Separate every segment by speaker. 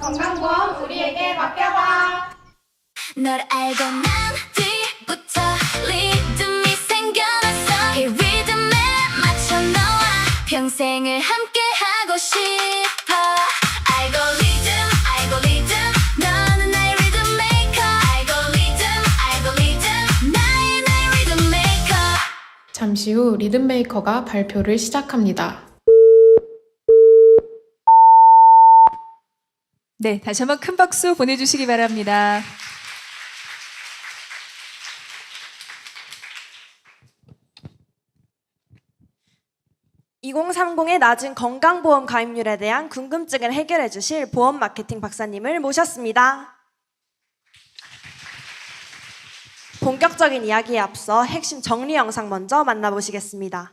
Speaker 1: 건강보험 우리에게 맡겨봐.
Speaker 2: 널 알고 난 뒤부터 리듬이 생겨났어. 이 리듬에 맞춰 너와 평생을 함께 하고 싶어. 알고 리듬 너는 나의 리듬 메이커. 알고 리듬 나의 리듬 메이커.
Speaker 3: 잠시 후 리듬메이커가 발표를 시작합니다.
Speaker 4: 네, 다시 한번 큰 박수 보내주시기 바랍니다.
Speaker 5: (2030) 낮은 건강보험 가입률에 대한 궁금증을 해결해 주실 보험 마케팅 박사님을 모셨습니다. 본격적인 이야기에 앞서 핵심 정리 영상 먼저 만나보시겠습니다.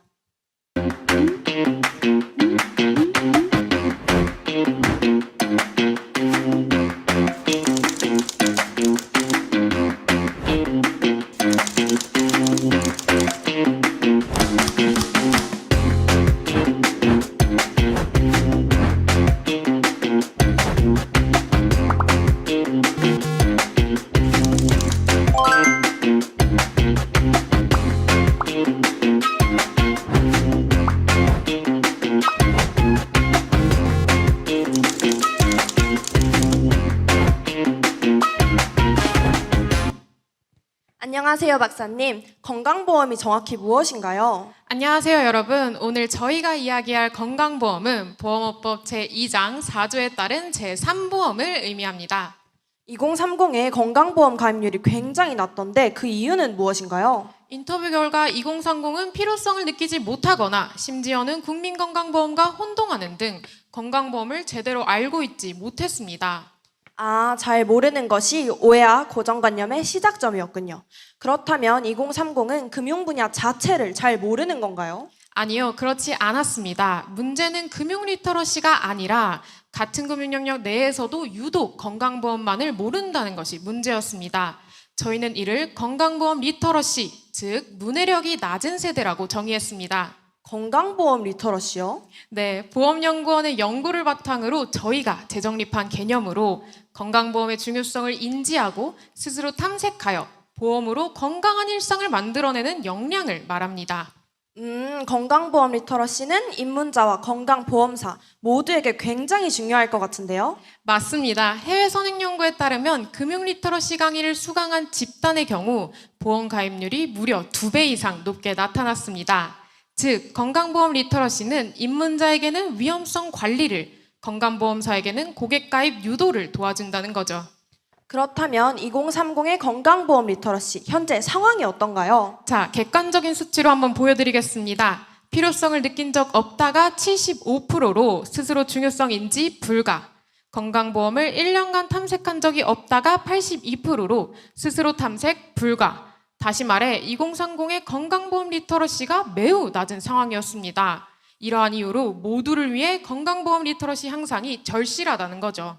Speaker 5: 안녕하세요, 박사님. 건강보험이 정확히 무엇인가요?
Speaker 3: 안녕하세요, 여러분. 오늘 저희가 이야기할 건강보험은 보험업법 제2장 4조에 따른 제3보험을 의미합니다.
Speaker 5: 2030의 건강보험 가입률이 굉장히 낮던데 그 이유는 무엇인가요?
Speaker 3: 인터뷰 결과 2030은 필요성을 느끼지 못하거나 심지어는 국민건강보험과 혼동하는 등 건강보험을 제대로 알고 있지 못했습니다.
Speaker 5: 잘 모르는 것이 오해와 고정관념의 시작점이었군요. 그렇다면 2030은 금융 분야 자체를 잘 모르는 건가요?
Speaker 3: 아니요, 그렇지 않았습니다. 문제는 금융 리터러시가 아니라 같은 금융 영역 내에서도 유독 건강보험만을 모른다는 것이 문제였습니다. 저희는 이를 건강보험 리터러시, 즉 문해력이 낮은 세대라고 정의했습니다.
Speaker 5: 건강보험 리터러시요?
Speaker 3: 네, 보험연구원의 연구를 바탕으로 저희가 재정립한 개념으로 건강보험의 중요성을 인지하고 스스로 탐색하여 보험으로 건강한 일상을 만들어내는 역량을 말합니다.
Speaker 5: 건강보험 리터러시는 입문자와 건강보험사 모두에게 굉장히 중요할 것 같은데요?
Speaker 3: 맞습니다. 해외 선행 연구에 따르면 금융 리터러시 강의를 수강한 집단의 경우 보험 가입률이 무려 2배 이상 높게 나타났습니다. 즉, 건강보험 리터러시는 입문자에게는 위험성 관리를, 건강보험사에게는 고객가입 유도를 도와준다는 거죠.
Speaker 5: 그렇다면 2030의 건강보험 리터러시 현재 상황이 어떤가요?
Speaker 3: 자, 객관적인 수치로 한번 보여드리겠습니다. 필요성을 느낀 적 없다가 75%로 스스로 중요성 인지 불가. 건강보험을 1년간 탐색한 적이 없다가 82%로 스스로 탐색 불가. 다시 말해 2030의 건강보험 리터러시가 매우 낮은 상황이었습니다. 이러한 이유로 모두를 위해 건강보험 리터러시 향상이 절실하다는 거죠.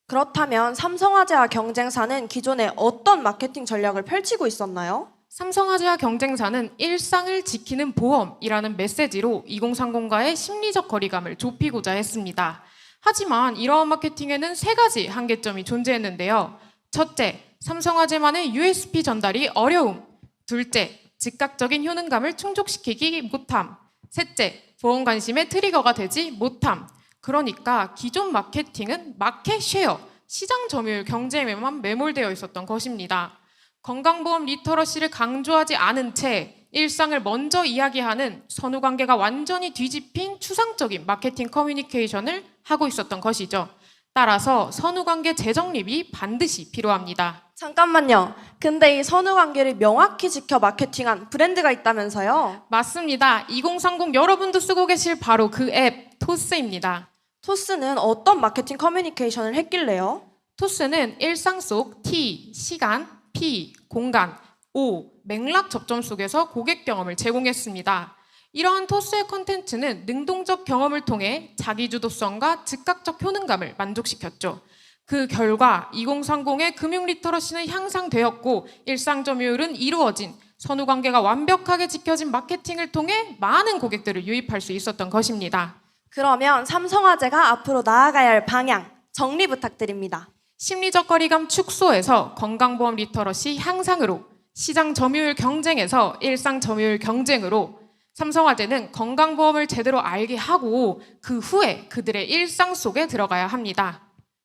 Speaker 5: 그렇다면 삼성화재와 경쟁사는 기존에 어떤 마케팅 전략을 펼치고 있었나요?
Speaker 3: 삼성화재와 경쟁사는 일상을 지키는 보험이라는 메시지로 2030과의 심리적 거리감을 좁히고자 했습니다. 하지만 이러한 마케팅에는 3가지 한계점이 존재했는데요. 첫째, 삼성화재만의 USP 전달이 어려움. 둘째, 즉각적인 효능감을 충족시키기 못함. 셋째, 보험 관심의 트리거가 되지 못함. 그러니까 기존 마케팅은 마켓 쉐어, 시장 점유율 경쟁에만 매몰되어 있었던 것입니다. 건강보험 리터러시를 강조하지 않은 채 일상을 먼저 이야기하는 선후관계가 완전히 뒤집힌 추상적인 마케팅 커뮤니케이션을 하고 있었던 것이죠. 따라서 선후관계 재정립이 반드시 필요합니다.
Speaker 5: 잠깐만요. 근데 이 선후관계를 명확히 지켜 마케팅한 브랜드가 있다면서요?
Speaker 3: 맞습니다. 2030 여러분도 쓰고 계실 바로 그 앱 토스입니다.
Speaker 5: 토스는 어떤 마케팅 커뮤니케이션을 했길래요?
Speaker 3: 토스는 일상 속 T, 시간, P, 공간, O, 맥락 접점 속에서 고객 경험을 제공했습니다. 이러한 토스의 콘텐츠는 능동적 경험을 통해 자기주도성과 즉각적 효능감을 만족시켰죠. 그 결과 2030의 금융 리터러시는 향상되었고 일상 점유율은 이루어진 선후관계가 완벽하게 지켜진 마케팅을 통해 많은 고객들을 유입할 수 있었던 것입니다.
Speaker 5: 그러면 삼성화재가 앞으로 나아가야 할 방향, 정리 부탁드립니다.
Speaker 3: 심리적 거리감 축소에서 건강보험 리터러시 향상으로, 시장 점유율 경쟁에서 일상 점유율 경쟁으로, 삼성화재는 건강보험을 제대로 알게 하고 그 후에 그들의 일상 속에 들어가야 합니다.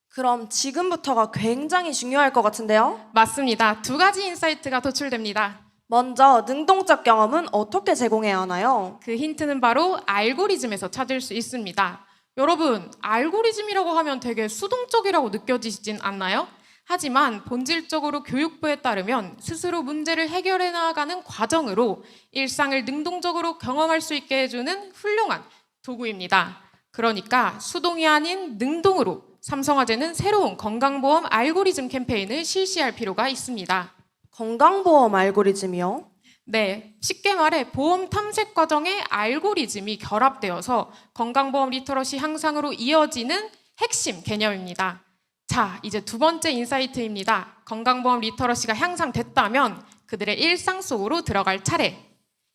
Speaker 5: 그럼 지금부터가 굉장히 중요할 것 같은데요?
Speaker 3: 맞습니다. 두 가지 인사이트가 도출됩니다.
Speaker 5: 먼저 능동적 경험은 어떻게 제공해야 하나요?
Speaker 3: 그 힌트는 바로 알고리즘에서 찾을 수 있습니다. 여러분, 알고리즘이라고 하면 되게 수동적이라고 느껴지진 않나요? 하지만 본질적으로 교육부에 따르면 스스로 문제를 해결해 나가는 과정으로 일상을 능동적으로 경험할 수 있게 해주는 훌륭한 도구입니다. 그러니까 수동이 아닌 능동으로 삼성화재는 새로운 건강보험 알고리즘 캠페인을 실시할 필요가 있습니다.
Speaker 5: 건강보험 알고리즘이요?
Speaker 3: 네, 쉽게 말해 보험 탐색 과정에 알고리즘이 결합되어서 건강보험 리터러시 향상으로 이어지는 핵심 개념입니다. 자, 이제 두 번째 인사이트입니다. 건강보험 리터러시가 향상됐다면 그들의 일상 속으로 들어갈 차례.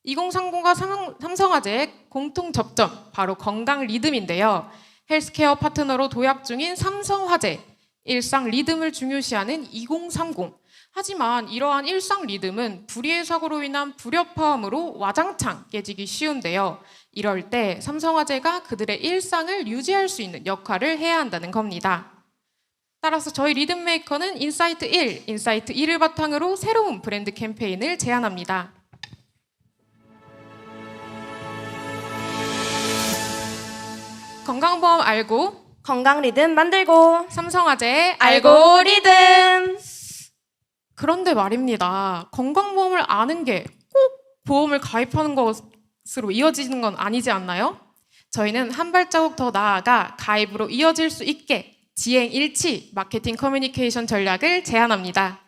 Speaker 3: 2030과 삼성화재의 공통 접점, 바로 건강 리듬인데요. 헬스케어 파트너로 도약 중인 삼성화재, 일상 리듬을 중요시하는 2030. 하지만 이러한 일상 리듬은 불의의 사고로 인한 불협화음으로 와장창 깨지기 쉬운데요. 이럴 때 삼성화재가 그들의 일상을 유지할 수 있는 역할을 해야 한다는 겁니다. 따라서 저희 리듬메이커는 인사이트 1, 인사이트 2를 바탕으로 새로운 브랜드 캠페인을 제안합니다. 건강보험 알고,
Speaker 5: 건강 리듬 만들고
Speaker 3: 삼성화재
Speaker 5: 알고리즘.
Speaker 3: 그런데 말입니다. 건강보험을 아는 게 꼭 보험을 가입하는 것으로 이어지는 건 아니지 않나요? 저희는 한 발자국 더 나아가 가입으로 이어질 수 있게 지행 일치 마케팅 커뮤니케이션 전략을 제안합니다.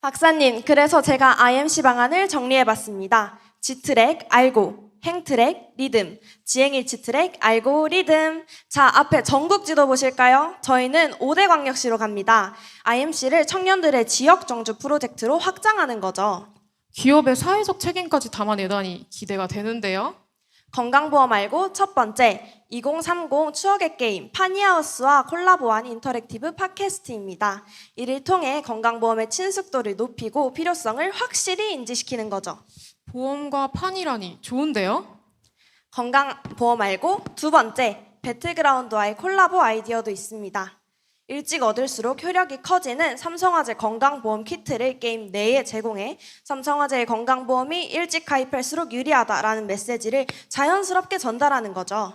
Speaker 5: 박사님, 그래서 제가 IMC 방안을 정리해봤습니다. G트랙 알고, 행트랙 리듬, 지행일치 트랙 알고리즘. 자, 앞에 전국 지도 보실까요? 저희는 5대 광역시로 갑니다. IMC를 청년들의 지역 정주 프로젝트로 확장하는 거죠.
Speaker 3: 기업의 사회적 책임까지 담아내다니 기대가 되는데요.
Speaker 5: 건강보험 알고 첫 번째, 2030 추억의 게임 파니하우스와 콜라보한 인터랙티브 팟캐스트입니다. 이를 통해 건강보험의 친숙도를 높이고 필요성을 확실히 인지시키는 거죠.
Speaker 3: 보험과 판이라니 좋은데요?
Speaker 5: 건강보험 알고 두 번째, 배틀그라운드와의 콜라보 아이디어도 있습니다. 일찍 얻을수록 효력이 커지는 삼성화재 건강보험 키트를 게임 내에 제공해 삼성화재의 건강보험이 일찍 가입할수록 유리하다라는 메시지를 자연스럽게 전달하는 거죠.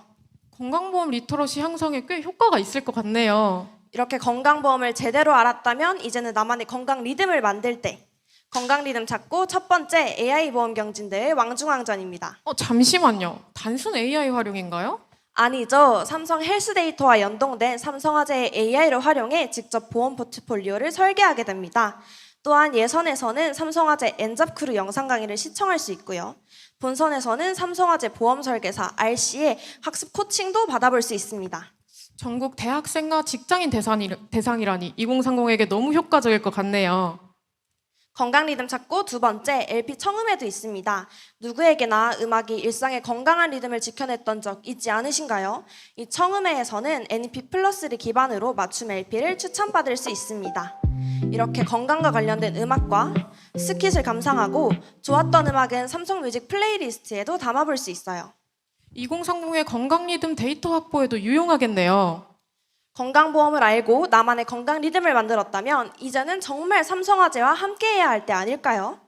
Speaker 3: 건강보험 리터러시 향상에 꽤 효과가 있을 것 같네요.
Speaker 5: 이렇게 건강보험을 제대로 알았다면 이제는 나만의 건강 리듬을 만들 때 건강 리듬 찾고 첫 번째 AI 보험 경진대회 왕중왕전입니다.
Speaker 3: 잠시만요. 단순 AI 활용인가요?
Speaker 5: 아니죠. 삼성 헬스데이터와 연동된 삼성화재의 AI를 활용해 직접 보험 포트폴리오를 설계하게 됩니다. 또한 예선에서는 삼성화재 엔잡크루 영상 강의를 시청할 수 있고요. 본선에서는 삼성화재 보험 설계사 RC의 학습 코칭도 받아볼 수 있습니다.
Speaker 3: 전국 대학생과 직장인 대상이라니 2030에게 너무 효과적일 것 같네요.
Speaker 5: 건강 리듬 찾고 두 번째, LP 청음회도 있습니다. 누구에게나 음악이 일상의 건강한 리듬을 지켜냈던 적 있지 않으신가요? 이 청음회에서는 NEP 플러스를 기반으로 맞춤 LP를 추천받을 수 있습니다. 이렇게 건강과 관련된 음악과 스킷을 감상하고 좋았던 음악은 삼성 뮤직 플레이리스트에도 담아볼 수 있어요.
Speaker 3: 2030의 건강 리듬 데이터 확보에도 유용하겠네요.
Speaker 5: 건강보험을 알고 나만의 건강 리듬을 만들었다면 이제는 정말 삼성화재와 함께해야 할 때 아닐까요?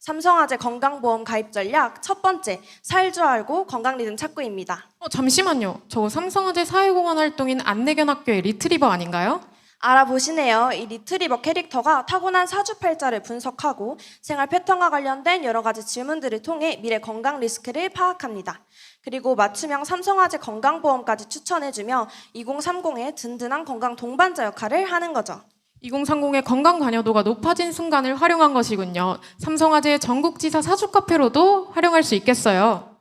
Speaker 5: 삼성화재 건강보험 가입 전략 첫 번째, 살줄 알고 건강 리듬 찾고입니다.
Speaker 3: 잠시만요. 저거 삼성화재 사회공헌 활동인 안내견학교의 리트리버 아닌가요?
Speaker 5: 알아보시네요. 이 리트리버 캐릭터가 타고난 사주팔자를 분석하고 생활 패턴과 관련된 여러 가지 질문들을 통해 미래 건강 리스크를 파악합니다. 그리고 맞춤형 삼성화재 건강보험까지 추천해주며 2030의 든든한 건강 동반자 역할을 하는 거죠.
Speaker 3: 2030의 건강 관여도가 높아진 순간을 활용한 것이군요. 삼성화재의 전국지사 사주카페로도 활용할 수 있겠어요.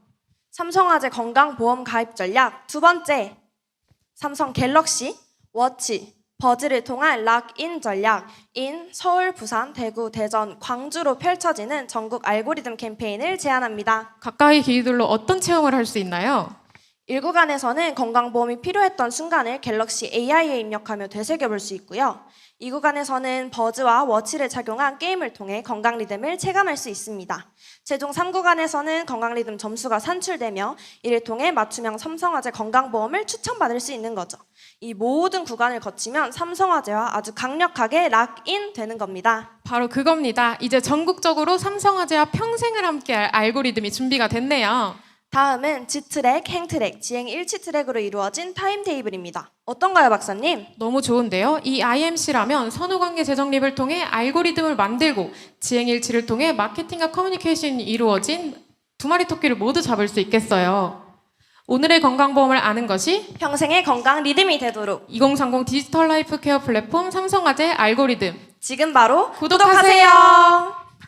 Speaker 5: 삼성화재 건강보험 가입 전략 두 번째, 삼성 갤럭시, 워치, 버즈를 통한 락인 전략, 인 서울, 부산, 대구, 대전, 광주로 펼쳐지는 전국 알고리즘 캠페인을 제안합니다.
Speaker 3: 가까이 기기들로 어떤 체험을 할 수 있나요?
Speaker 5: 1구간에서는 건강보험이 필요했던 순간을 갤럭시 AI에 입력하며 되새겨볼 수 있고요. 2구간에서는 버즈와 워치를 착용한 게임을 통해 건강 리듬을 체감할 수 있습니다. 최종 3구간에서는 건강 리듬 점수가 산출되며 이를 통해 맞춤형 삼성화재 건강보험을 추천받을 수 있는 거죠. 이 모든 구간을 거치면 삼성화재와 아주 강력하게 락인 되는 겁니다.
Speaker 3: 바로 그겁니다. 이제 전국적으로 삼성화재와 평생을 함께할 알고리즘이 준비가 됐네요.
Speaker 5: 다음은 G트랙, 행트랙, 지행 일치 트랙으로 이루어진 타임테이블입니다. 어떤가요, 박사님?
Speaker 3: 너무 좋은데요. 이 IMC라면 선후관계 재정립을 통해 알고리즘을 만들고 지행일치를 통해 마케팅과 커뮤니케이션이 이루어진 두 마리 토끼를 모두 잡을 수 있겠어요. 오늘의 건강보험을 아는 것이
Speaker 5: 평생의 건강 리듬이 되도록
Speaker 3: 2030 디지털 라이프 케어 플랫폼 삼성화재 알고리즘.
Speaker 5: 지금 바로
Speaker 3: 구독하세요.
Speaker 5: 구독하세요.